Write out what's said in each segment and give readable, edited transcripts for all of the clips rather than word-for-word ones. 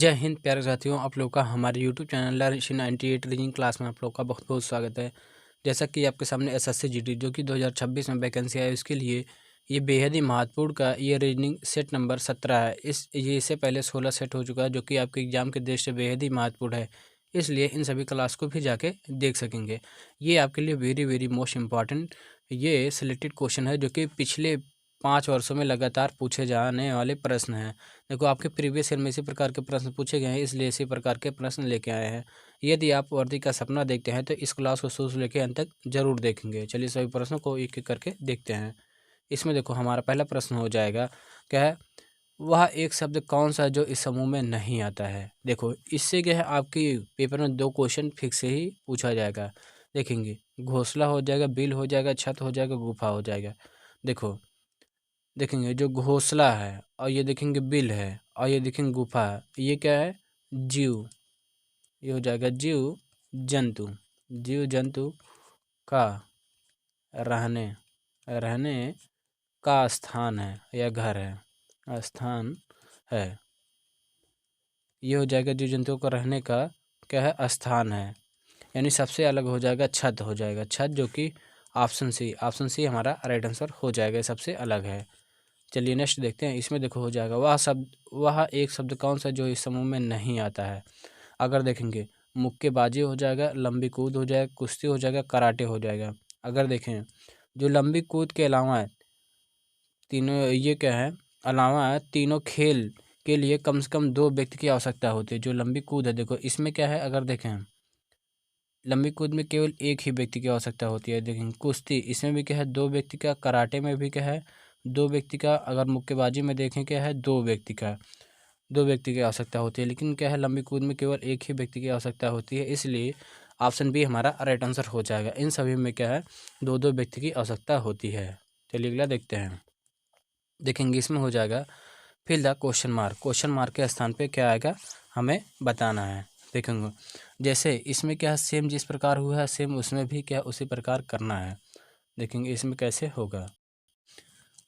जय हिंद प्यारे साथियों, आप लोग का हमारे YouTube channel learn 98 reasoning class में आप लोग का बहुत बहुत स्वागत है। जैसा कि आपके सामने एसएससी जीडी जो कि 2026 में वैकेंसी है, उसके लिए ये बेहद ही महत्वपूर्ण का ये रीजनिंग सेट नंबर 17 है। इससे पहले 16 सेट हो चुका है, जो कि आपके एग्जाम के दृष्टि से बेहद ही महत्वपूर्ण है। इसलिए इन सभी क्लास को भी जाके देख सकेंगे। ये आपके लिए वेरी वेरी मोस्ट इम्पॉर्टेंट ये सिलेक्टेड क्वेश्चन है, जो कि पिछले 5 वर्षों में लगातार पूछे जाने वाले प्रश्न हैं। देखो, आपके प्रीवियस ईयर में इसी प्रकार के प्रश्न पूछे गए हैं, इसलिए इसी प्रकार के प्रश्न लेके आए हैं। यदि आप वर्दी का सपना देखते हैं तो इस क्लास को शुरू से लेकर अंत तक जरूर देखेंगे। चलिए सभी प्रश्नों को एक एक करके देखते हैं। इसमें देखो, हमारा पहला प्रश्न हो जाएगा, क्या है वह एक शब्द कौन सा है जो इस समूह में नहीं आता है। देखो, इससे क्या है, आपकी पेपर में 2 क्वेश्चन फिक्स ही पूछा जाएगा। देखेंगे, घोंसला हो जाएगा, बिल हो जाएगा, छत हो जाएगा, गुफा हो जाएगा। देखो, देखेंगे जो घोंसला है और ये देखेंगे बिल है और ये देखेंगे गुफा है, ये क्या है, जीव। ये हो जाएगा जीव जंतु। जीव जंतु का रहने रहने का स्थान है या घर है, स्थान है। ये हो जाएगा जीव जंतुओं का रहने का क्या है, स्थान है। यानी सबसे अलग हो जाएगा छत, हो जाएगा छत, जो कि ऑप्शन सी हमारा राइट आंसर हो जाएगा, सबसे अलग है। चलिए नेक्स्ट देखते हैं। इसमें देखो हो जाएगा, वह एक शब्द कौन सा जो इस समूह में नहीं आता है। अगर देखेंगे, मुक्केबाजी हो जाएगा, लंबी कूद हो जाएगा, कुश्ती हो जाएगा, कराटे हो जाएगा। अगर देखें, जो लंबी कूद के अलावा है, तीनों ये क्या है, अलावा है, तीनों खेल के लिए कम से कम 2 व्यक्ति की आवश्यकता होती है। जो लंबी कूद है, देखो इसमें क्या है, अगर देखें लंबी कूद में केवल एक ही व्यक्ति की आवश्यकता होती है। देखें कुश्ती, इसमें भी क्या है, 2 व्यक्ति का। कराटे में भी क्या है, 2 व्यक्ति का। अगर मुक्केबाजी में देखें, क्या है, 2 व्यक्ति का। 2 व्यक्ति की आवश्यकता होती है, लेकिन क्या है, लंबी कूद में केवल एक ही व्यक्ति की आवश्यकता होती है। इसलिए ऑप्शन बी हमारा राइट आंसर हो जाएगा। इन सभी में क्या है, 2 व्यक्ति की आवश्यकता होती है। चलिए अगला देखते हैं। देखेंगे, इसमें हो जाएगा fill the question mark. Question mark के स्थान पे क्या आएगा, हमें बताना है। देखेंगे, जैसे इसमें क्या है, सेम जिस प्रकार हुआ है सेम उसमें भी क्या उसी प्रकार करना है। देखेंगे इसमें कैसे होगा।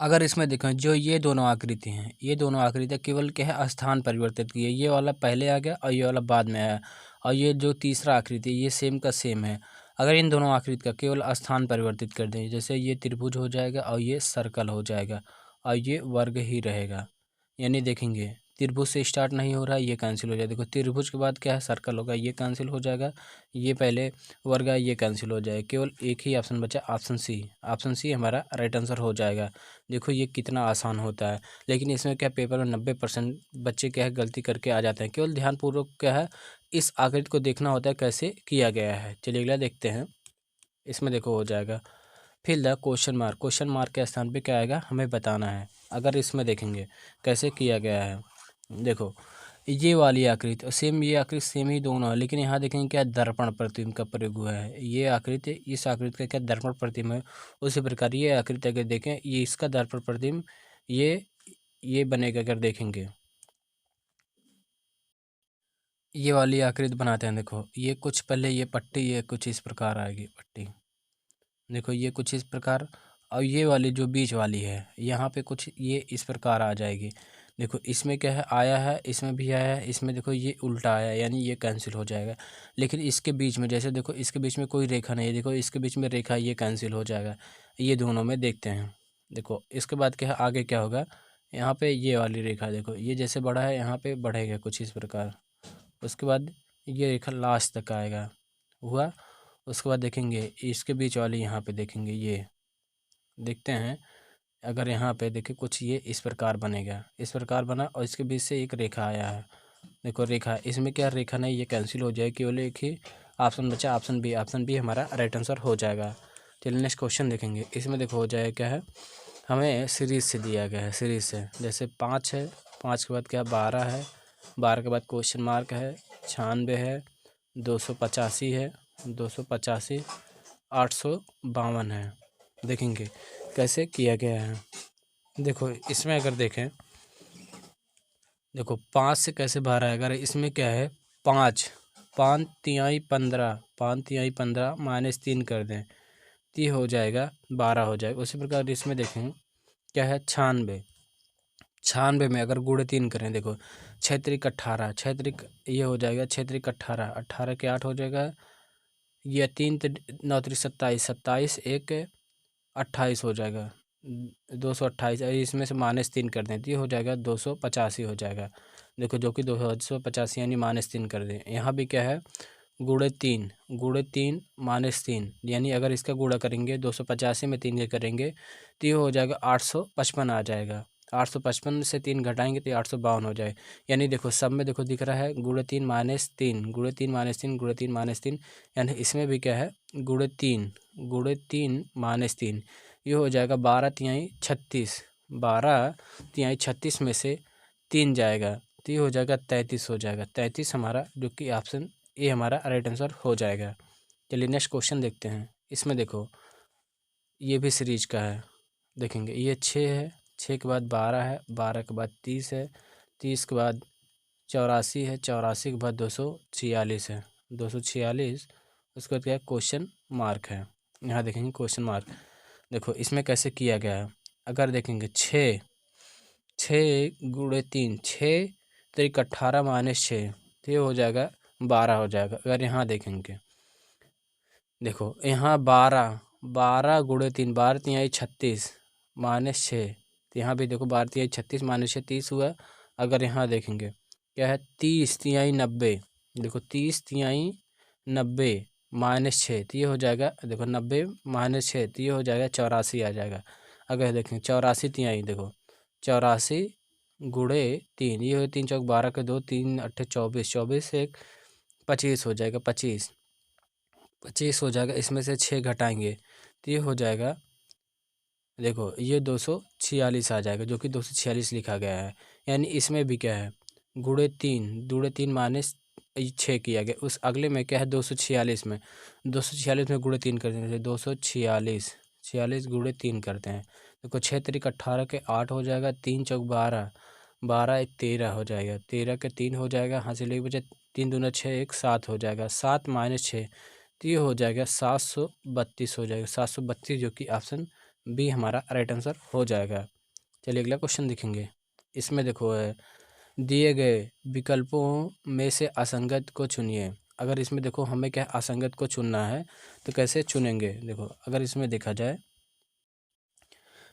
अगर इसमें देखें, जो ये दोनों आकृति हैं, ये दोनों आकृतियाँ केवल क्या है, स्थान परिवर्तित की है। ये वाला पहले आ गया और ये वाला बाद में आया, और ये जो तीसरा आकृति ये सेम का सेम है। अगर इन दोनों आकृति का केवल स्थान परिवर्तित कर दें, जैसे ये त्रिभुज हो जाएगा और ये सर्कल हो जाएगा और ये वर्ग ही रहेगा। यानी देखेंगे, त्रिभुज से स्टार्ट नहीं हो रहा है, ये कैंसिल हो जाएगा। देखो, त्रिभुज के बाद क्या है, सर्कल होगा, ये कैंसिल हो जाएगा। ये पहले वर्ग है, ये कैंसिल हो जाएगा। केवल एक ही ऑप्शन बचा, ऑप्शन सी। ऑप्शन सी हमारा राइट आंसर हो जाएगा। देखो ये कितना आसान होता है, लेकिन इसमें क्या पेपर में 90% बच्चे क्या है, गलती करके आ जाते हैं। केवल ध्यानपूर्वक क्या है, इस आकृति को देखना होता है कैसे किया गया है। चलिए अगला देखते हैं। इसमें देखो हो जाएगा fill the question mark. Question mark के स्थान पे क्या आएगा, हमें बताना है। अगर इसमें देखेंगे कैसे किया गया है, देखो ये वाली आकृति और सेम, ये आकृति सेम ही दोनों है, लेकिन यहाँ देखेंगे क्या दर्पण प्रतिबिंब का प्रयोग हुआ है। ये आकृति, इस आकृति का क्या दर्पण प्रतिबिंब है। उसी प्रकार ये आकृति अगर देखें, ये इसका दर्पण प्रतिबिंब ये बनेगा। अगर देखेंगे ये वाली आकृति बनाते हैं, देखो ये कुछ पहले ये पट्टी, ये कुछ इस प्रकार आएगी पट्टी। देखो ये कुछ इस प्रकार, और ये वाली जो बीच वाली है यहाँ पे कुछ ये इस प्रकार आ जाएगी। देखो इसमें क्या है, आया है, इसमें भी आया है, इसमें देखो ये उल्टा आया है, यानी ये कैंसिल हो जाएगा। लेकिन इसके बीच में, जैसे देखो इसके बीच में कोई रेखा नहीं है, देखो इसके बीच में रेखा, ये कैंसिल हो जाएगा। ये दोनों में देखते हैं। देखो इसके बाद क्या है, आगे क्या होगा, यहाँ पे ये वाली रेखा, देखो ये जैसे बढ़ा है यहाँ पे बढ़ेगा कुछ इस प्रकार। उसके बाद ये रेखा लास्ट तक आएगा, हुआ। उसके बाद देखेंगे इसके बीच वाली यहाँ पे देखेंगे, ये देखते हैं। अगर यहाँ पे देखें कुछ ये इस प्रकार बनेगा, इस प्रकार बना, और इसके बीच से एक रेखा आया है। देखो रेखा, इसमें क्या रेखा नहीं, ये कैंसिल हो जाए, केवल एक ही ऑप्शन बचा, ऑप्शन बी। ऑप्शन बी हमारा राइट आंसर हो जाएगा। चलिए नेक्स्ट क्वेश्चन देखेंगे। इसमें देखो हो जाएगा, क्या है, हमें सीरीज से दिया गया है। सीरीज से जैसे 5 है, 5 के बाद क्या 12 है, 12 के बाद क्वेश्चन मार्क है, 96 है, 285 है, 285, 852 है। देखेंगे कैसे किया गया है। देखो इसमें अगर देखें, देखो 5 से कैसे 12 है। अगर इसमें क्या है, 5 5 तिहाई 15, 5 तिहाई 15 -3 कर दें तो ये हो जाएगा 12 हो जाएगा। उसी प्रकार इसमें देखें क्या है, 96, 96 में अगर गुणे 3 करें, देखो 6 त्रिक 18, 6 त्रिक ये हो जाएगा 6 त्रिक 18, 18 के 8 हो जाएगा, ये 3 9 त्रिक 27, 27 एक 28 हो जाएगा, 228। इसमें से -3 कर दें तो ये हो जाएगा 285 हो जाएगा। देखो जो कि 285 यानी -3 कर दें। यहाँ भी क्या है, गुणे 3, गुणे 3 -3 यानी अगर इसका गुणा करेंगे 285 में 3 के करेंगे तो ये हो जाएगा 855 आ जाएगा। 855 से 3 घटाएंगे तो 852 हो जाए। यानी देखो सब में देखो दिख रहा है गुणे 3 -3, गुणे 3 -3, गुणे 3 -3, यानी इसमें भी क्या है गुणे 3, गुणे 3 -3, ये हो जाएगा 12 तिहाई 36, 12 तिहाई 36 में से 3 जाएगा तो ये हो जाएगा 33 हो जाएगा। 33 हमारा जो कि ऑप्शन ए हमारा राइट आंसर हो जाएगा। चलिए नेक्स्ट क्वेश्चन देखते हैं। इसमें देखो ये भी सीरीज का है, देखेंगे ये 6 है, 6 के बाद 12 है, 12 के बाद 30 है, 30 के बाद 84 है, 84 के बाद 246 है, 246 उसके बाद क्या है क्वेश्चन मार्क है। यहाँ देखेंगे क्वेश्चन मार्क। देखो इसमें कैसे किया गया है, अगर देखेंगे 6 गुणे 3, 6 त्रिक 18 -6 तो ये हो जाएगा 12 हो जाएगा। अगर यहाँ देखेंगे देखो यहाँ 12 गुणे 3, 12 तिहाई 36 -6 तो यहाँ भी देखो 12 तिहाई 36 -6 30 हुआ। अगर यहाँ देखेंगे क्या है 30 तिहाई 90, देखो 30 तिहाई 90 -6 तो ये हो जाएगा, देखो 90 -6 तो ये हो जाएगा 84 आ जाएगा। अगर देखें 84 तिहाई, देखो 84 गुणे 3, ये हो 3 चौक 12 के 2, 3 8 24, 24 एक 25 हो जाएगा, 25 हो जाएगा। इसमें से 6 घटाएंगे तो ये हो जाएगा, देखो ये 246 आ जाएगा जो कि 246 लिखा गया है। यानी इसमें भी क्या है गुणे 3 -6 किया गया। उस अगले में क्या है 246 में, 246 में गुणे 3 करते हैं, 246 46 गुणे 3 करते हैं। देखो 6 त्रिक 18 के 8 हो जाएगा, 3 चौक 12, 12 एक 13 हो जाएगा, 13 के 3 हो जाएगा, हासिल एक बचे 3 दूना 6 एक 7 हो जाएगा, 7 -6 तो ये हो जाएगा 732 हो जाएगा, 732 जो कि ऑप्शन बी हमारा राइट आंसर हो जाएगा। चलिए अगला क्वेश्चन देखेंगे। इसमें देखो है दिए गए विकल्पों में से असंगत को चुनिए। अगर इसमें देखो हमें क्या असंगत को चुनना है तो कैसे चुनेंगे। देखो अगर इसमें देखा जाए,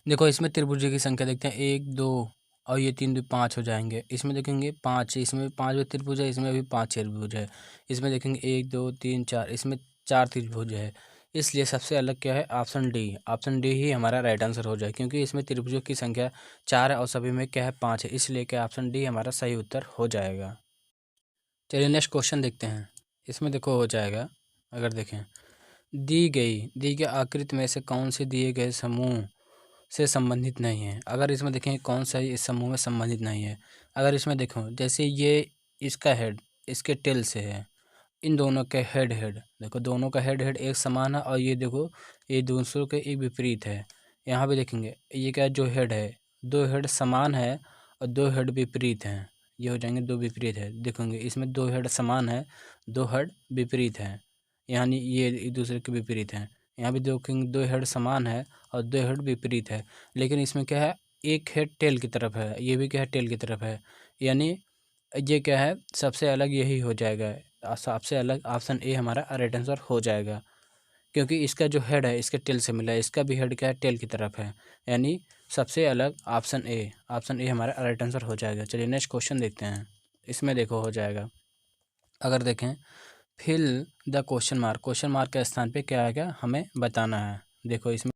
देखो इसमें त्रिभुजों की संख्या देखते हैं 1 2 और ये 3 2 5 हो जाएंगे। इसमें देखेंगे 5, इसमें भी 5 त्रिभुज है, इसमें भी 5 त्रिभुज है। इसमें देखेंगे 1 2 3 4, इसमें 4 त्रिभुज है। इसलिए सबसे अलग क्या है ऑप्शन डी, ऑप्शन डी ही हमारा राइट आंसर हो जाए, क्योंकि इसमें त्रिभुजों की संख्या 4 है और सभी में क्या है 5 है, इसलिए क्या ऑप्शन डी हमारा सही उत्तर हो जाएगा। चलिए नेक्स्ट क्वेश्चन देखते हैं। इसमें देखो हो जाएगा, अगर देखें दी गई आकृति में से कौन से दिए गए समूह से संबंधित नहीं है। अगर इसमें देखें कौन सा इस समूह में संबंधित नहीं है। अगर इसमें देखो जैसे ये इसका हेड इसके टेल से है, इन दोनों के हेड देखो दोनों का हेड एक समान है, और ये देखो ये दूसरों के एक विपरीत है। यहाँ भी देखेंगे ये क्या जो हेड है, 2 हेड समान है और 2 हेड विपरीत हैं, ये हो जाएंगे 2 विपरीत है। देखेंगे इसमें 2 हेड समान है, 2 हेड विपरीत हैं, यानी ये एक दूसरे के विपरीत हैं। यहाँ भी देखेंगे 2 हेड समान है और 2 हेड विपरीत है, लेकिन इसमें क्या है एक हेड टेल की तरफ है, ये भी क्या है टेल की तरफ है, यानी ये क्या है सबसे अलग यही हो जाएगा। सबसे अलग ऑप्शन ए हमारा राइट आंसर हो जाएगा, क्योंकि इसका जो हेड है इसके टेल से मिला है, इसका भी हेड क्या है टेल की तरफ है, यानी सबसे अलग ऑप्शन ए हमारा राइट आंसर हो जाएगा। चलिए नेक्स्ट क्वेश्चन देखते हैं। इसमें देखो हो जाएगा, अगर देखें फिल द क्वेश्चन मार्क के स्थान पे क्या आएगा हमें बताना है। देखो इसमें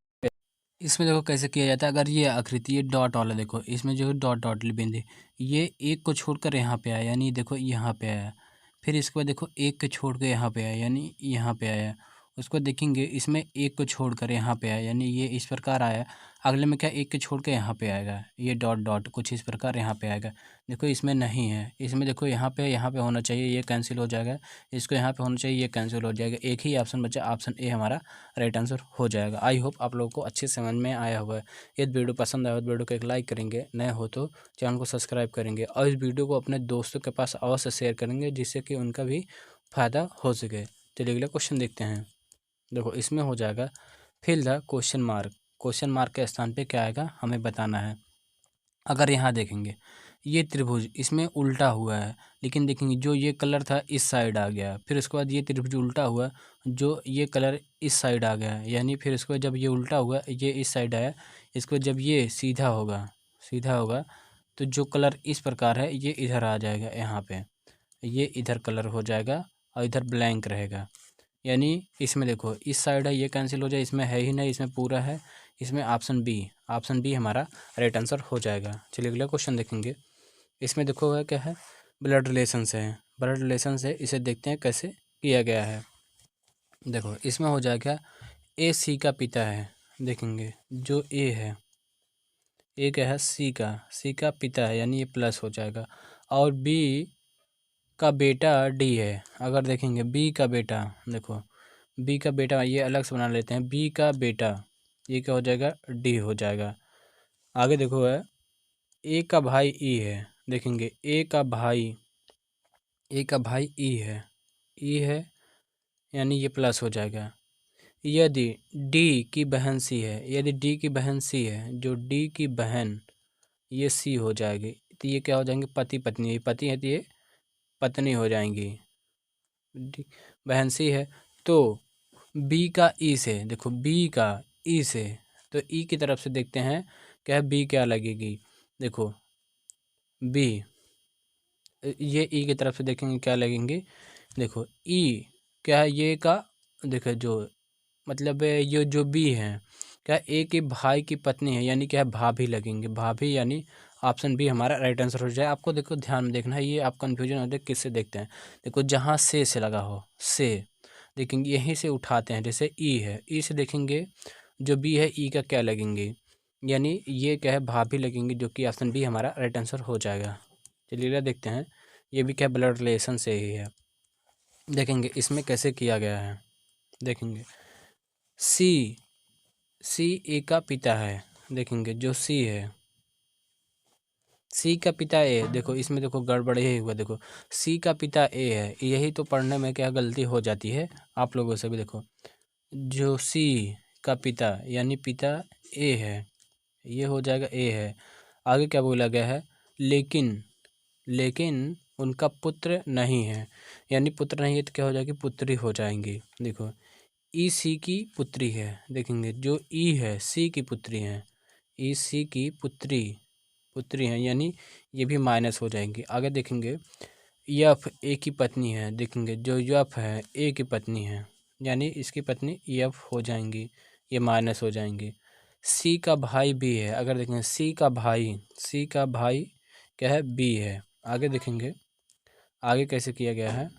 देखो कैसे किया जाता है। अगर ये आकृति ये डॉट वाला, देखो इसमें जो डॉट डॉट बिंदु ये एक को छोड़कर यहाँ पे आया, यानी देखो यहाँ पे आया, फिर इसके बाद देखो एक को छोड़ कर यहाँ पे आया, यानी यहाँ पे आया। उसको देखेंगे इसमें एक को छोड़कर यहाँ पे आया, यानी ये इस प्रकार आया। अगले में क्या एक को छोड़ कर यहाँ पे आएगा, ये डॉट डॉट कुछ इस प्रकार यहाँ पे आएगा। देखो इसमें नहीं है, इसमें देखो यहाँ पे होना चाहिए, ये कैंसिल हो जाएगा। इसको यहाँ पे होना चाहिए, ये कैंसिल हो जाएगा। एक ही ऑप्शन बचा, ऑप्शन ए हमारा राइट आंसर हो जाएगा। आई होप आप लोगों को अच्छे समझ में आया होगा। यदि वीडियो पसंद आया तो वीडियो को एक लाइक करेंगे, नए हो तो चैनल को सब्सक्राइब करेंगे, और इस वीडियो को अपने दोस्तों के पास अवश्य शेयर करेंगे, जिससे कि उनका भी फ़ायदा हो सके। चलिए अगला क्वेश्चन देखते हैं। देखो इसमें हो जाएगा फिल द क्वेश्चन मार्क के स्थान पे क्या आएगा हमें बताना है। अगर यहाँ देखेंगे ये त्रिभुज इसमें उल्टा हुआ है, लेकिन देखेंगे जो ये कलर था इस साइड आ गया, फिर उसके बाद ये त्रिभुज उल्टा हुआ, जो ये कलर इस साइड आ गया, यानी फिर उसके बाद जब ये उल्टा हुआ ये इस साइड आया, इसको जब ये सीधा होगा, सीधा होगा तो जो कलर इस प्रकार है ये इधर आ जाएगा, यहाँ पे ये इधर कलर हो जाएगा और इधर ब्लैंक रहेगा। यानी इसमें देखो इस साइड है ये कैंसिल हो जाए, इसमें है ही नहीं, इसमें पूरा है, इसमें ऑप्शन बी हमारा राइट आंसर हो जाएगा। चलिए अगला क्वेश्चन देखेंगे। इसमें देखो है क्या है, ब्लड रिलेशन से है, ब्लड रिलेशन से इसे देखते हैं कैसे किया गया है। देखो इसमें हो जाएगा ए सी का पिता है, देखेंगे जो ए है, ए क्या है सी का पिता है, यानी ये प्लस हो जाएगा, और बी का बेटा डी है। अगर देखेंगे बी का बेटा, देखो बी का बेटा ये अलग से बना लेते हैं, बी का बेटा ये क्या हो जाएगा, डी हो जाएगा। आगे देखो है ए का भाई ई है, देखेंगे ए का भाई ई है, यानी ये प्लस हो जाएगा। यदि डी की बहन सी है, यदि डी की बहन सी है, जो डी की बहन ये सी हो जाएगी, तो ये क्या हो जाएंगे, पति पत्नी, ये पति है तो ये पत्नी हो जाएंगी, डी बहन सी है। तो बी का ई से, देखो बी का ई से, तो ई की तरफ से देखते हैं क्या है, बी क्या लगेगी, देखो बी, ये ई की तरफ से देखेंगे क्या लगेंगे, देखो ई क्या है, ये का देखो जो मतलब ये जो बी है क्या ए के भाई की पत्नी है, यानी क्या है भाभी लगेंगे, भाभी, यानी ऑप्शन बी हमारा राइट आंसर हो जाए। आपको देखो ध्यान में देखना है, ये आप कंफ्यूजन होते किससे देखते हैं, देखो जहाँ से लगा हो से देखेंगे, यहीं से उठाते हैं, जैसे ई है, ई से देखेंगे जो बी है ई का क्या लगेंगे, यानी ये क्या है भाभी लगेंगे, जो कि ऑप्शन बी हमारा राइट आंसर हो जाएगा। चलिए देखते हैं, ये भी क्या ब्लड रिलेशन से ही है, देखेंगे इसमें कैसे किया गया है। देखेंगे सी ए का पिता है, देखेंगे जो सी है, सी का पिता ए, देखो इसमें देखो गड़बड़ यही हुआ, देखो सी का पिता ए है, यही तो पढ़ने में क्या गलती हो जाती है आप लोगों से भी। देखो जो सी का पिता यानी पिता ए है, ये हो जाएगा ए है। आगे क्या बोला गया है, लेकिन उनका पुत्र नहीं है, यानी पुत्र नहीं है तो क्या हो जाएगी, पुत्री हो जाएंगी। देखो ई सी की पुत्री है, देखेंगे जो ई है सी की पुत्री है, ई सी की पुत्री है, यानी ये भी माइनस हो जाएंगी। आगे देखेंगे यफ ए की पत्नी है, देखेंगे जो यफ है ए की पत्नी है, यानी इसकी पत्नी यफ हो जाएंगी, ये माइनस हो जाएंगी। सी का भाई बी है, अगर देखेंगे सी का भाई क्या है, बी है। आगे देखेंगे आगे कैसे किया गया है,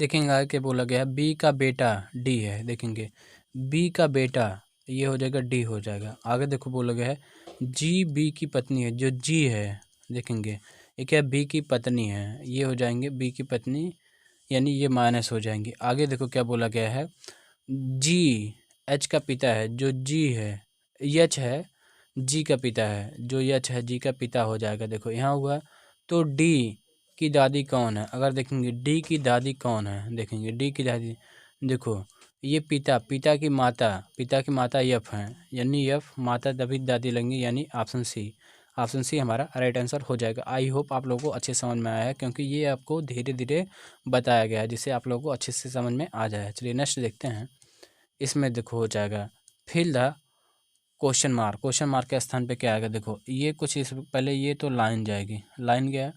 देखेंगे आगे क्या बोला गया है, बी का बेटा डी है, देखेंगे बी का बेटा ये हो जाएगा डी हो जाएगा। आगे देखो बोला गया है जी बी की पत्नी है, जो जी है देखेंगे ये क्या बी की पत्नी है, ये हो जाएंगे बी की पत्नी, यानी ये माइनस हो जाएंगे। आगे देखो क्या बोला गया है, जी एच का पिता है, जो जी है यच है जी का पिता है, जो यच है जी का पिता हो जाएगा। देखो यहाँ हुआ तो डी की दादी कौन है, अगर देखेंगे डी की दादी कौन है, देखेंगे डी की दादी, देखो ये पिता की माता यफ है, यानी यफ माता तभी दादी लेंगे, यानी ऑप्शन सी हमारा राइट आंसर हो जाएगा। आई होप आप लोगों को अच्छे समझ में आया है, क्योंकि ये आपको धीरे धीरे बताया गया है जिससे आप लोगों को अच्छे से समझ में आ जाए। चलिए नेक्स्ट देखते हैं। इसमें देखो हो जाएगा फिल द क्वेश्चन मार्क के स्थान पे क्या आएगा, देखो ये कुछ इस पहले ये तो लाइन जाएगी, लाइन गया,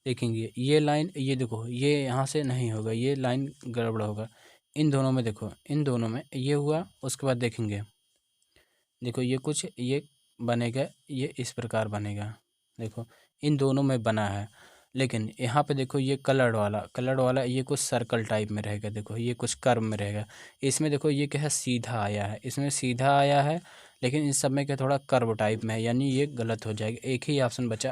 देखेंगे ये लाइन, ये देखो ये यहाँ से नहीं होगा, ये लाइन गड़बड़ होगा। इन दोनों में देखो, इन दोनों में ये हुआ, उसके बाद देखेंगे देखो ये कुछ ये बनेगा, ये इस प्रकार बनेगा, देखो इन दोनों में बना है। लेकिन यहाँ पे देखो ये कलर्ड वाला ये कुछ सर्कल टाइप में रहेगा, देखो ये कुछ कर्व में रहेगा। इसमें देखो ये क्या है, सीधा आया है, इसमें सीधा आया है, लेकिन इस सब में क्या थोड़ा कर्व टाइप में है, यानी ये गलत हो जाएगा। एक ही ऑप्शन बचा,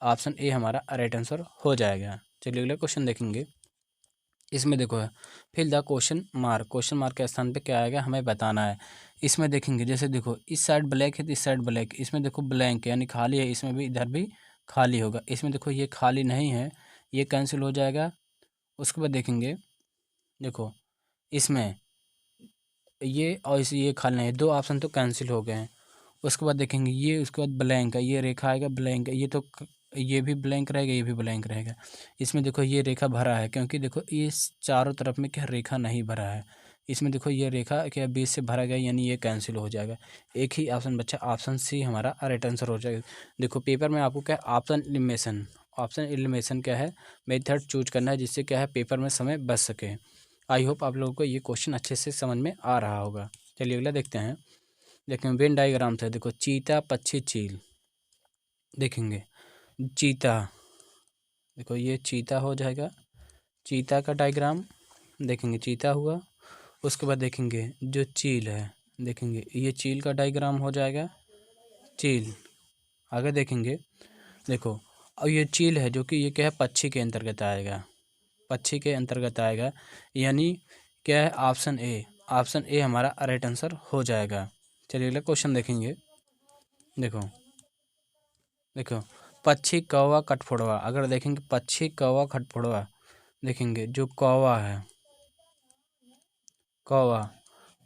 ऑप्शन ए हमारा राइट आंसर हो जाएगा। चलिए अगला क्वेश्चन देखेंगे। इसमें देखो है फिल द क्वेश्चन मार्क के स्थान पे क्या आएगा हमें बताना है। इसमें देखेंगे जैसे देखो इस साइड ब्लैक है तो इस साइड ब्लैक, इसमें देखो ब्लैंक यानी खाली है, इसमें भी इधर भी खाली होगा। इसमें देखो ये खाली नहीं है, ये कैंसिल हो जाएगा। उसके बाद देखेंगे देखो इसमें ये और इस ये खाली नहीं है, दो ऑप्शन तो कैंसिल हो गए हैं। उसके बाद देखेंगे ये, उसके बाद ब्लैंक है, ये रेखा आएगा ब्लैंक है, ये तो ये भी ब्लैंक रहेगा, ये भी ब्लैंक रहेगा। इसमें देखो ये रेखा भरा है, क्योंकि देखो इस चारों तरफ में क्या रेखा नहीं भरा है। इसमें देखो ये रेखा क्या बीच से भरा गया, यानी ये कैंसिल हो जाएगा। एक ही ऑप्शन बच्चा, ऑप्शन सी हमारा राइट आंसर हो जाएगा। देखो पेपर में आपको क्या ऑप्शन एलिमिनेशन क्या है, मेथड चूज करना है, जिससे क्या है पेपर में समय बच सके। आई होप आप लोगों को ये क्वेश्चन अच्छे से समझ में आ रहा होगा। चलिए अगला देखते हैं। देखें वेन डायग्राम से, देखो चीता, पक्षी, चील। देखेंगे चीता, देखो ये चीता हो जाएगा, चीता का डायग्राम देखेंगे, चीता हुआ। उसके बाद देखेंगे जो चील है, देखेंगे ये चील का डायग्राम हो जाएगा, चील। आगे देखेंगे, देखो अब ये चील है जो कि ये क्या है, पक्षी के अंतर्गत आएगा, पक्षी के अंतर्गत आएगा, यानी क्या है ऑप्शन ए हमारा राइट आंसर हो जाएगा। चलिए अगला क्वेश्चन देखेंगे। देखो देखो पक्षी, कौवा, कठफोड़वा। अगर देखेंगे पक्षी, कौवा, कठफोड़वा, देखेंगे जो कौवा है, कौवा,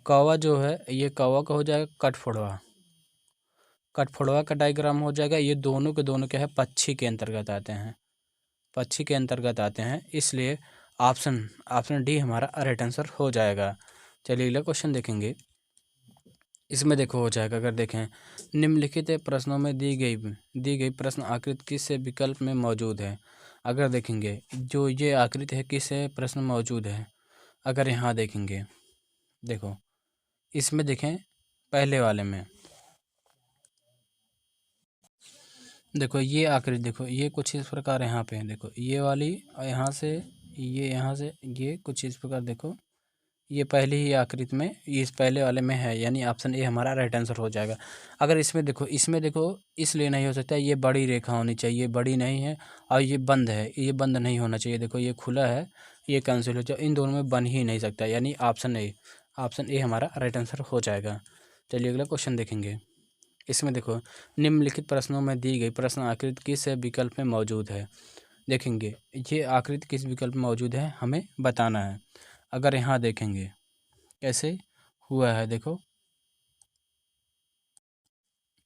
कौवा जो है ये कौवा का हो जाएगा, कठफोड़वा, कठफोड़वा का डायग्राम हो जाएगा। ये दोनों के दोनों क्या है, पक्षी के अंतर्गत आते हैं, पक्षी के अंतर्गत आते हैं, इसलिए ऑप्शन डी हमारा राइट आंसर हो जाएगा। चलिए अगला क्वेश्चन देखेंगे। इसमें देखो हो जाएगा, अगर देखें निम्नलिखित प्रश्नों में दी गई प्रश्न आकृति किस विकल्प में मौजूद है। अगर देखेंगे जो ये आकृति है किस प्रश्न में मौजूद है। अगर यहाँ देखेंगे, देखो इसमें देखें पहले वाले में, देखो ये आकृति, देखो ये कुछ इस प्रकार यहाँ पे देखो ये वाली, यहाँ से ये कुछ इस प्रकार, देखो ये पहली ही आकृति में, इस पहले वाले में है, यानी ऑप्शन ए हमारा राइट आंसर हो जाएगा। अगर इसमें देखो इसलिए नहीं हो सकता, ये बड़ी रेखा होनी चाहिए, बड़ी नहीं है, और ये बंद है, ये बंद नहीं होना चाहिए। देखो ये खुला है, ये कैंसिल हो जाए, इन दोनों में बन ही नहीं सकता, यानी ऑप्शन ए हमारा राइट आंसर हो जाएगा। चलिए अगला क्वेश्चन देखेंगे। इसमें देखो निम्नलिखित प्रश्नों में दी गई प्रश्न आकृति किस विकल्प में मौजूद है। देखेंगे ये आकृति किस विकल्प में मौजूद है, हमें बताना है। अगर यहाँ देखेंगे कैसे हुआ है, देखो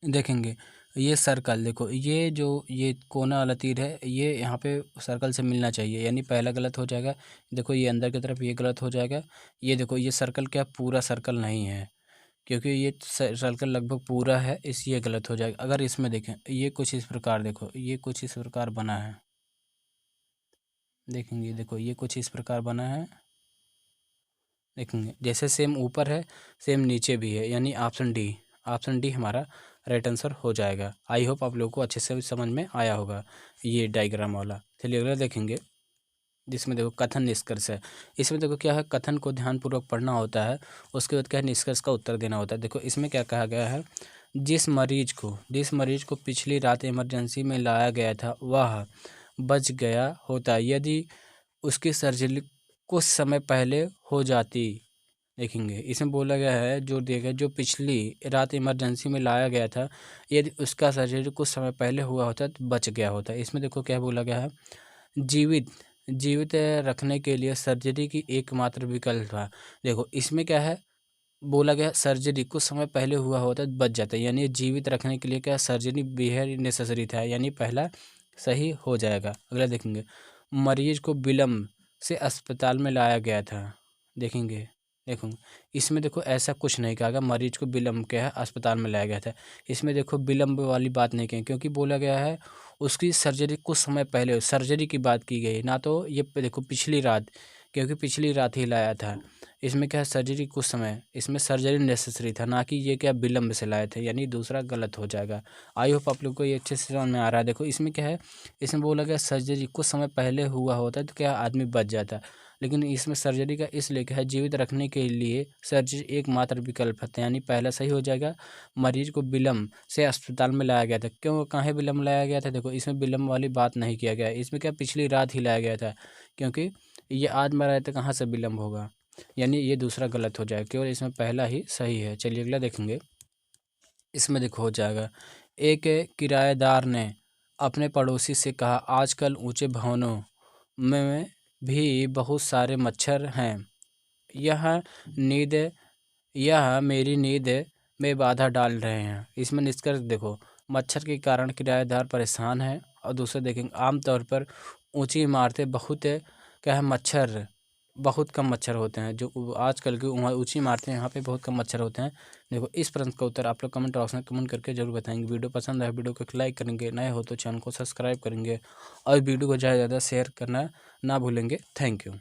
देखेंगे ये सर्कल, देखो ये जो ये कोना वाला तीर है, ये यहाँ पे सर्कल से मिलना चाहिए, यानी पहला गलत हो जाएगा। देखो ये अंदर की तरफ ये गलत हो जाएगा। ये देखो ये सर्कल क्या पूरा सर्कल नहीं है, क्योंकि ये सर्कल लगभग पूरा है, इसलिए गलत हो जाएगा। अगर इसमें देखें ये कुछ इस प्रकार, देखो ये कुछ इस प्रकार बना है, देखेंगे देखो ये कुछ इस प्रकार बना है, देखेंगे जैसे सेम ऊपर है सेम नीचे भी है, यानी ऑप्शन डी हमारा राइट आंसर हो जाएगा। आई होप आप लोगों को अच्छे से समझ में आया होगा ये डायग्राम वाला। चलिए अगला देखेंगे, जिसमें देखो कथन निष्कर्ष है। इसमें देखो क्या है, कथन को ध्यानपूर्वक पढ़ना होता है, उसके बाद क्या है निष्कर्ष का उत्तर देना होता है। देखो इसमें क्या कहा गया है, जिस मरीज को पिछली रात इमरजेंसी में लाया गया था वह बच गया होता यदि उसकी सर्जरी कुछ समय पहले हो जाती। देखेंगे इसमें बोला गया है, जो दिया गया, जो पिछली रात इमरजेंसी में लाया गया था यदि उसका सर्जरी कुछ समय पहले हुआ होता तो बच गया होता। इसमें देखो क्या बोला गया है, जीवित जीवित रखने के लिए सर्जरी की एकमात्र विकल्प था। देखो इसमें क्या है, बोला गया सर्जरी कुछ समय पहले हुआ होता तो बच जाता, यानी जीवित रखने के लिए क्या सर्जरी बेहद नेसेसरी था, यानी पहला सही हो जाएगा। अगला देखेंगे, मरीज को विलम्ब से अस्पताल में लाया गया था। देखेंगे देखो इसमें देखो ऐसा कुछ नहीं कहा गया मरीज को विलम्ब क्या है अस्पताल में लाया गया था। इसमें देखो विलम्ब वाली बात नहीं कही, क्योंकि बोला गया है उसकी सर्जरी कुछ समय पहले, सर्जरी की बात की गई, ना तो ये देखो पिछली रात, क्योंकि पिछली रात ही लाया था। इसमें क्या है सर्जरी कुछ समय, इसमें सर्जरी नेसेसरी था, ना कि ये क्या विलम्ब से लाए थे, यानी दूसरा गलत हो जाएगा। आई होप आप लोग को ये अच्छे से समझ में आ रहा है। देखो इसमें क्या है, इसमें बोला गया सर्जरी कुछ समय पहले हुआ होता है तो क्या आदमी बच जाता, लेकिन इसमें सर्जरी का इसलिए क्या है जीवित रखने के लिए सर्जरी एकमात्र विकल्प था, यानी पहला सही हो जाएगा। मरीज को विलम्ब से अस्पताल में लाया गया था, क्यों कहाँ विलम्ब लाया गया था, देखो इसमें विलम्ब वाली बात नहीं किया गया, इसमें क्या पिछली रात ही लाया गया था, क्योंकि ये आज मरा है तो कहाँ से विलम्ब होगा, यानी ये दूसरा गलत हो जाएगा, केवल इसमें पहला ही सही है। चलिए अगला देखेंगे। इसमें देखो हो जाएगा, एक किराएदार ने अपने पड़ोसी से कहा आजकल ऊंचे भवनों में भी बहुत सारे मच्छर हैं, यह नींद यह मेरी नींद में बाधा डाल रहे हैं। इसमें निष्कर्ष देखो, मच्छर के कारण किराएदार परेशान हैं। और दूसरा देखेंगे आमतौर पर ऊंची इमारतें बहुत क्या है मच्छर बहुत कम मच्छर होते हैं। जो आजकल की ऊंची इमारतें यहाँ पे बहुत कम मच्छर होते हैं। देखो इस प्रश्न का उत्तर आप लोग कमेंट बॉक्स में कमेंट करके जरूर बताएंगे। वीडियो पसंद आए वीडियो को लाइक करेंगे, नए हो तो चैनल को सब्सक्राइब करेंगे और वीडियो को ज़्यादा से ज़्यादा शेयर करना ना भूलेंगे। Thank you.